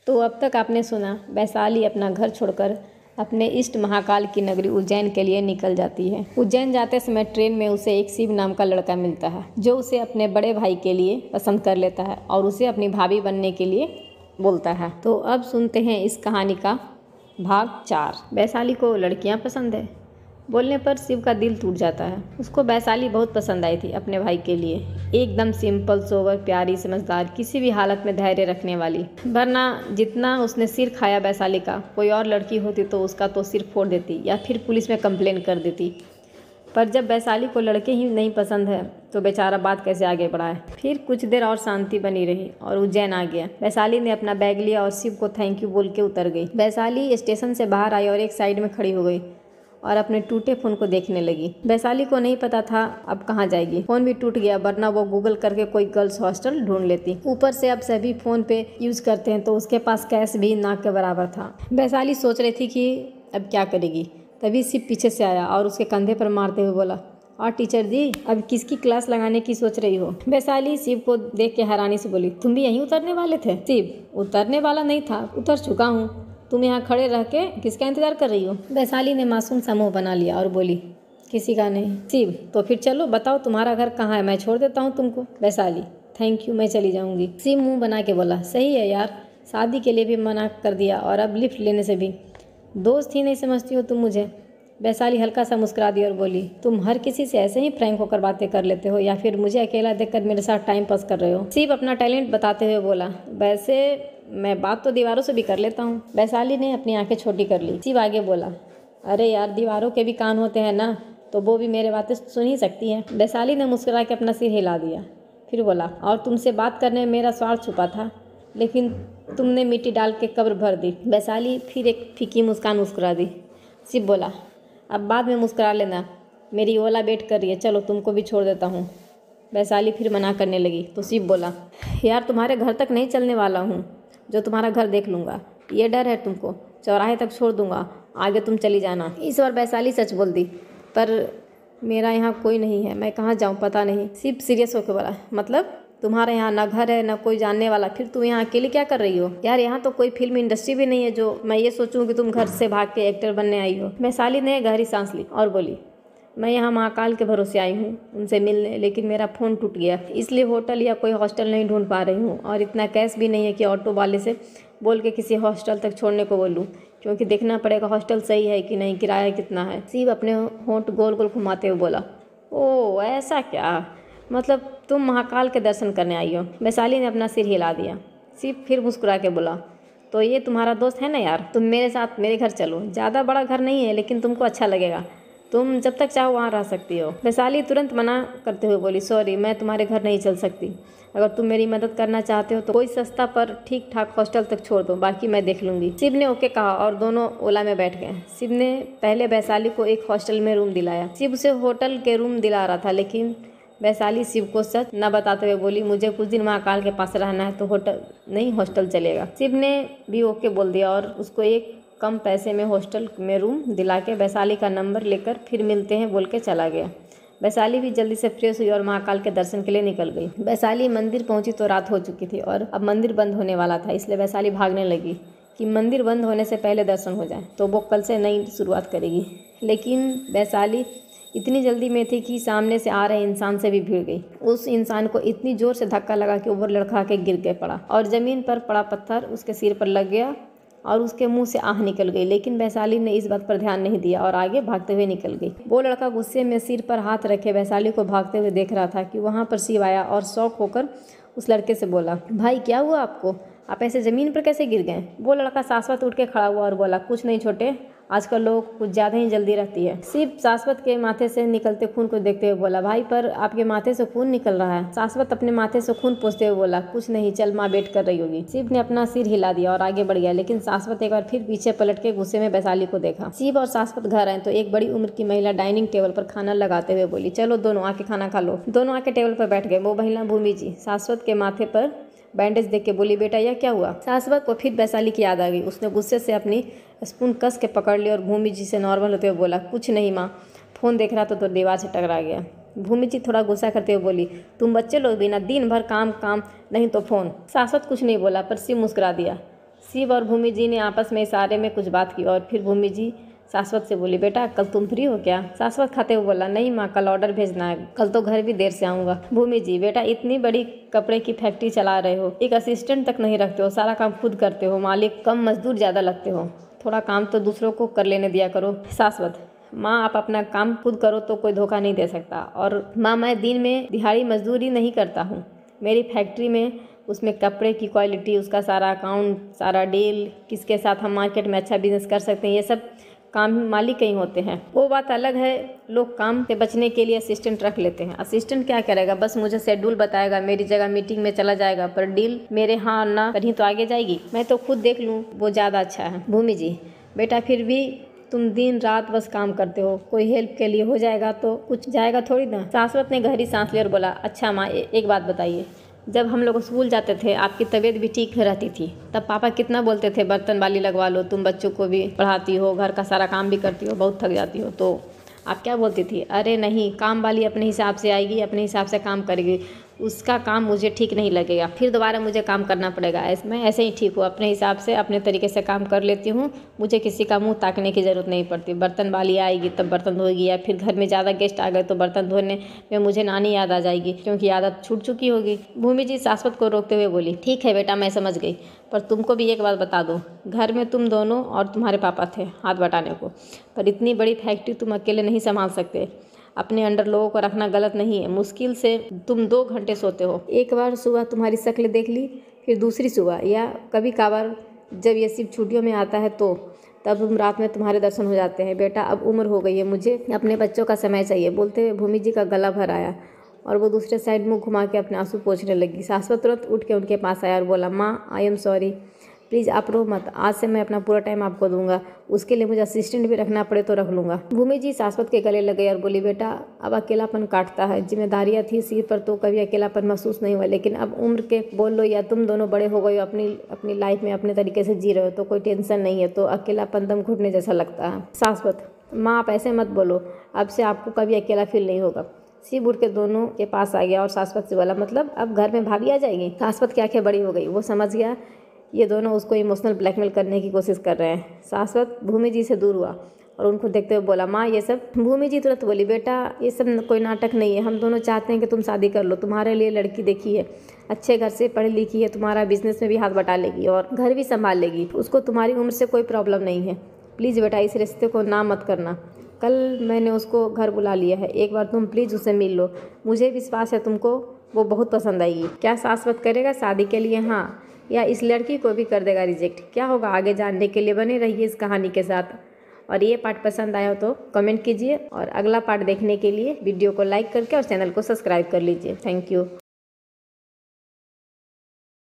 तो अब तक आपने सुना, वैशाली अपना घर छोड़कर अपने इष्ट महाकाल की नगरी उज्जैन के लिए निकल जाती है। उज्जैन जाते समय ट्रेन में उसे एक शिव नाम का लड़का मिलता है, जो उसे अपने बड़े भाई के लिए पसंद कर लेता है और उसे अपनी भाभी बनने के लिए बोलता है। तो अब सुनते हैं इस कहानी का भाग 4। वैशाली को लड़कियां पसंद है। बोलने पर शिव का दिल टूट जाता है। उसको वैशाली बहुत पसंद आई थी अपने भाई के लिए। एकदम सिंपल, सोबर, प्यारी, समझदार, किसी भी हालत में धैर्य रखने वाली। वरना जितना उसने सिर खाया वैशाली का, कोई और लड़की होती तो उसका तो सिर फोड़ देती या फिर पुलिस में कंप्लेन कर देती। पर जब वैशाली को लड़के ही नहीं पसंद है तो बेचारा बात कैसे आगे बढ़ाए। फिर कुछ देर और शांति बनी रही और उज्जैन आ गया। वैशाली ने अपना बैग लिया और शिव को थैंक यू बोल के उतर गई। वैशाली स्टेशन से बाहर आई और एक साइड में खड़ी हो गई और अपने टूटे फ़ोन को देखने लगी। वैशाली को नहीं पता था अब कहाँ जाएगी। फ़ोन भी टूट गया, वरना वो गूगल करके कोई गर्ल्स हॉस्टल ढूंढ लेती। ऊपर से अब सभी फ़ोन पे यूज़ करते हैं तो उसके पास कैश भी नाक के बराबर था। वैशाली सोच रही थी कि अब क्या करेगी। तभी शिव पीछे से आया और उसके कंधे पर मारते हुए बोला, और टीचर जी, अब किसकी क्लास लगाने की सोच रही हो। वैशाली शिव को देख के हैरानी से बोली, तुम भी यहीं उतरने वाले थे। शिव, उतरने वाला नहीं था, उतर चुका हूँ। तुम यहाँ खड़े रह के किसका इंतजार कर रही हो। वैशाली ने मासूम सा मुँह बना लिया और बोली, किसी का नहीं। शिव, तो फिर चलो बताओ तुम्हारा घर कहाँ है, मैं छोड़ देता हूँ तुमको। वैशाली, थैंक यू, मैं चली जाऊँगी। शिव मुँह बना के बोला, सही है यार, शादी के लिए भी मना कर दिया और अब लिफ्ट लेने से भी। दोस्त ही नहीं समझती हो तुम मुझे। वैशाली हल्का सा मुस्कुरा दी और बोली, तुम हर किसी से ऐसे ही फ्रैंक होकर बातें कर लेते हो या फिर मुझे अकेला देखकर मेरे साथ टाइम पास कर रहे हो। शिव अपना टैलेंट बताते हुए बोला, वैसे मैं बात तो दीवारों से भी कर लेता हूँ। वैशाली ने अपनी आंखें छोटी कर ली। शिव आगे बोला, अरे यार, दीवारों के भी कान होते हैं ना, तो वो भी मेरे बातें सुन ही सकती हैं। वैशाली ने मुस्कुरा के अपना सिर हिला दिया। फिर बोला, और तुमसे बात करने में मेरा स्वार्थ छुपा था, लेकिन तुमने मिट्टी डाल के कब्र भर दी। वैशाली फिर एक फीकी मुस्कान मुस्कुरा दी। शिव बोला, अब बाद में मुस्कुरा लेना, मेरी ओला वेट कर रही है, चलो तुमको भी छोड़ देता हूँ। वैशाली फिर मना करने लगी तो शिव बोला, यार तुम्हारे घर तक नहीं चलने वाला हूँ, जो तुम्हारा घर देख लूँगा। ये डर है तुमको, चौराहे तक छोड़ दूँगा, आगे तुम चली जाना। इस बार वैशाली सच बोल दी, पर मेरा यहाँ कोई नहीं है, मैं कहाँ जाऊँ पता नहीं। शिव सीरियस होकर बोला, मतलब तुम्हारे यहाँ ना घर है ना कोई जानने वाला, फिर तुम यहाँ अकेले क्या कर रही हो। यार यहाँ तो कोई फिल्म इंडस्ट्री भी नहीं है जो मैं ये सोचूं कि तुम घर से भाग के एक्टर बनने आई हो। वैशाली ने गहरी सांस ली और बोली, मैं यहाँ महाकाल के भरोसे आई हूँ उनसे मिलने, लेकिन मेरा फ़ोन टूट गया, इसलिए होटल या कोई हॉस्टल नहीं ढूंढ पा रही हूँ। और इतना कैश भी नहीं है कि ऑटो वाले से बोल के किसी हॉस्टल तक छोड़ने को बोलूँ, क्योंकि देखना पड़ेगा हॉस्टल सही है कि नहीं, किराया कितना है। शिव अपने होंठ गोल गोल घुमाते हुए बोला, ओह ऐसा क्या, मतलब तुम महाकाल के दर्शन करने आई हो। वैशाली ने अपना सिर हिला दिया। शिव फिर मुस्कुरा के बोला, तो ये तुम्हारा दोस्त है ना यार, तुम मेरे साथ मेरे घर चलो, ज़्यादा बड़ा घर नहीं है लेकिन तुमको अच्छा लगेगा, तुम जब तक चाहो वहाँ रह सकती हो। वैशाली तुरंत मना करते हुए बोली, सॉरी, मैं तुम्हारे घर नहीं चल सकती। अगर तुम मेरी मदद करना चाहते हो तो कोई सस्ता पर ठीक ठाक हॉस्टल तक छोड़ दो, बाकी मैं देख लूँगी। शिव ने ओके कहा और दोनों ओला में बैठ गए। शिव ने पहले वैशाली को एक हॉस्टल में रूम दिलाया। शिव उसे होटल के रूम दिला रहा था, लेकिन वैशाली शिव को सच न बताते हुए बोली, मुझे कुछ दिन महाकाल के पास रहना है तो होटल नहीं हॉस्टल चलेगा। शिव ने भी ओके बोल दिया और उसको एक कम पैसे में हॉस्टल में रूम दिला के वैशाली का नंबर लेकर फिर मिलते हैं बोल के चला गया। वैशाली भी जल्दी से फ्रेश हुई और महाकाल के दर्शन के लिए निकल गई। वैशाली मंदिर पहुंची तो रात हो चुकी थी और अब मंदिर बंद होने वाला था, इसलिए वैशाली भागने लगी कि मंदिर बंद होने से पहले दर्शन हो जाए तो वो कल से नई शुरुआत करेगी। लेकिन वैशाली इतनी जल्दी में थी कि सामने से आ रहे इंसान से भी भिड़ गई। उस इंसान को इतनी जोर से धक्का लगा कि ऊपर लड़खड़ा के गिर के पड़ा और ज़मीन पर पड़ा पत्थर उसके सिर पर लग गया और उसके मुंह से आह निकल गई। लेकिन वैशाली ने इस बात पर ध्यान नहीं दिया और आगे भागते हुए निकल गई। वो लड़का गुस्से में सिर पर हाथ रखे वैशाली को भागते हुए देख रहा था कि वहाँ पर शिव आया और शौक होकर उस लड़के से बोला, भाई क्या हुआ आपको, आप ऐसे ज़मीन पर कैसे गिर गए। वो लड़का शाश्वत उठ के खड़ा हुआ और बोला, कुछ नहीं छोटे, आजकल लोग कुछ ज़्यादा ही जल्दी रहती है। शिव शाश्वत के माथे से निकलते खून को देखते हुए बोला, भाई पर आपके माथे से खून निकल रहा है। शाश्वत अपने माथे से खून पोंछते हुए बोला, कुछ नहीं, चल माँ वेट कर रही होगी। शिव ने अपना सिर हिला दिया और आगे बढ़ गया, लेकिन शाश्वत एक बार फिर पीछे पलट के गुस्से में वैशाली को देखा। शिव और शाश्वत घर आए तो एक बड़ी उम्र की महिला डाइनिंग टेबल पर खाना लगाते हुए बोली, चलो दोनों आके खाना खा लो। दोनों आके टेबल पर बैठ गए। वो महिला भूमि जी शाश्वत के माथे पर बैंडेज देख के बोली, बेटा यह क्या हुआ। शाश्वत को फिर वैशाली की याद आ गई। उसने गुस्से से अपनी स्पून कस के पकड़ ली और भूमि जी से नॉर्मल होते हुए बोला, कुछ नहीं माँ, फ़ोन देख रहा तो दीवार से टकरा गया। भूमि जी थोड़ा गुस्सा करते हुए बोली, तुम बच्चे लोग भी ना दिन भर काम काम नहीं तो फ़ोन। शाश्वत कुछ नहीं बोला पर शिव मुस्कुरा दिया। शिव और भूमि जी ने आपस में इशारे में कुछ बात की और फिर भूमि जी शाश्वत से बोली, बेटा कल तुम फ्री हो क्या? शाश्वत खाते हुए बोला, नहीं माँ, कल ऑर्डर भेजना है, कल तो घर भी देर से आऊँगा। भूमि जी, बेटा इतनी बड़ी कपड़े की फैक्ट्री चला रहे हो, एक असिस्टेंट तक नहीं रखते हो, सारा काम खुद करते हो, मालिक कम मजदूर ज़्यादा लगते हो, थोड़ा काम तो दूसरों को कर लेने दिया करो। शाश्वत, माँ आप अपना काम खुद करो तो कोई धोखा नहीं दे सकता। और माँ मैं दिन में दिहाड़ी मजदूरी नहीं करता हूँ, मेरी फैक्ट्री में उसमें कपड़े की क्वालिटी, उसका सारा अकाउंट, सारा डील, किसके साथ हम मार्केट में अच्छा बिजनेस कर सकते हैं, ये सब काम मालिक ही होते हैं। वो बात अलग है, लोग काम से बचने के लिए असिस्टेंट रख लेते हैं। असिस्टेंट क्या करेगा, बस मुझे शेड्यूल बताएगा, मेरी जगह मीटिंग में चला जाएगा, पर डील मेरे हाँ ना कहीं तो आगे जाएगी, मैं तो खुद देख लूँ, वो ज़्यादा अच्छा है। भूमि जी, बेटा फिर भी तुम दिन रात बस काम करते हो, कोई हेल्प के लिए हो जाएगा तो कुछ जाएगा थोड़ी ना। शाश्वत ने गहरी सांस ली और बोला, अच्छा माँ एक बात बताइए, जब हम लोग स्कूल जाते थे आपकी तबीयत भी ठीक रहती थी, तब पापा कितना बोलते थे, बर्तन वाली लगवा लो, तुम बच्चों को भी पढ़ाती हो, घर का सारा काम भी करती हो, बहुत थक जाती हो, तो आप क्या बोलती थी, अरे नहीं काम वाली अपने हिसाब से आएगी, अपने हिसाब से काम करेगी, उसका काम मुझे ठीक नहीं लगेगा, फिर दोबारा मुझे काम करना पड़ेगा, मैं ऐसे ही ठीक हूँ, अपने हिसाब से अपने तरीके से काम कर लेती हूँ, मुझे किसी का मुंह ताकने की ज़रूरत नहीं पड़ती। बर्तन वाली आएगी तब बर्तन धोएगी, या फिर घर में ज़्यादा गेस्ट आ गए तो बर्तन धोने में मुझे नानी याद आ जाएगी, क्योंकि आदत छूट चुकी होगी। भूमि जी शाश्वत को रोकते हुए बोली, ठीक है बेटा मैं समझ गई, पर तुमको भी एक बात बता दो, घर में तुम दोनों और तुम्हारे पापा थे हाथ बटाने को, पर इतनी बड़ी फैक्ट्री तुम अकेले नहीं संभाल सकते, अपने अंडर लोगों को रखना गलत नहीं है। मुश्किल से तुम 2 घंटे सोते हो, एक बार सुबह तुम्हारी शक्ल देख ली, फिर दूसरी सुबह, या कभी कभार जब ये सिर्फ छुट्टियों में आता है तो तब तुम रात में तुम्हारे दर्शन हो जाते हैं। बेटा अब उम्र हो गई है, मुझे अपने बच्चों का समय चाहिए। बोलते हुए भूमि जी का गला भर आया और वो दूसरे साइड मुंह घुमा के अपने आंसू पोंछने लगी। शाश्वत तुरंत उठ के उनके पास आया और बोला, माँ आई एम सॉरी, प्लीज़ आप रो मत, आज से मैं अपना पूरा टाइम आपको दूंगा, उसके लिए मुझे असिस्टेंट भी रखना पड़े तो रख लूँगा। भूमि जी शाश्वत के गले लगे और बोली, बेटा अब अकेलापन काटता है, जिम्मेदारियाँ थी सिर पर तो कभी अकेलापन महसूस नहीं हुआ, लेकिन अब उम्र के बोल लो या तुम दोनों बड़े हो गए हो, अपनी लाइफ में अपने तरीके से जी रहे हो, तो कोई टेंशन नहीं है, तो अकेलापन दम घुटने जैसा लगता है। शाश्वत, माँ आप ऐसे मत बोलो, अब से आपको कभी अकेला फील नहीं होगा। शिव उठ के दोनों के पास आ गया और शाश्वत से बोला, मतलब अब घर में भाभी आ जाएगी? शाश्वत की आंखें बड़ी हो गई, वो समझ गया ये दोनों उसको इमोशनल ब्लैकमेल करने की कोशिश कर रहे हैं। शाश्वत भूमि जी से दूर हुआ और उनको देखते हुए बोला, माँ ये सब। भूमि जी तुरंत बोली, बेटा ये सब कोई नाटक नहीं है, हम दोनों चाहते हैं कि तुम शादी कर लो, तुम्हारे लिए लड़की देखी है, अच्छे घर से पढ़ी लिखी है, तुम्हारा बिजनेस में भी हाथ बटा लेगी और घर भी संभाल लेगी, उसको तुम्हारी उम्र से कोई प्रॉब्लम नहीं है। प्लीज़ बेटा इस रिश्ते को ना मत करना, कल मैंने उसको घर बुला लिया है, एक बार तुम प्लीज़ उससे मिल लो, मुझे विश्वास है तुमको वो बहुत पसंद आएगी। क्या शाश्वत करेगा शादी के लिए हाँ, या इस लड़की को भी कर देगा रिजेक्ट? क्या होगा आगे जानने के लिए बने रहिए इस कहानी के साथ। और ये पार्ट पसंद आया हो तो कमेंट कीजिए और अगला पार्ट देखने के लिए वीडियो को लाइक करके और चैनल को सब्सक्राइब कर लीजिए। Thank you.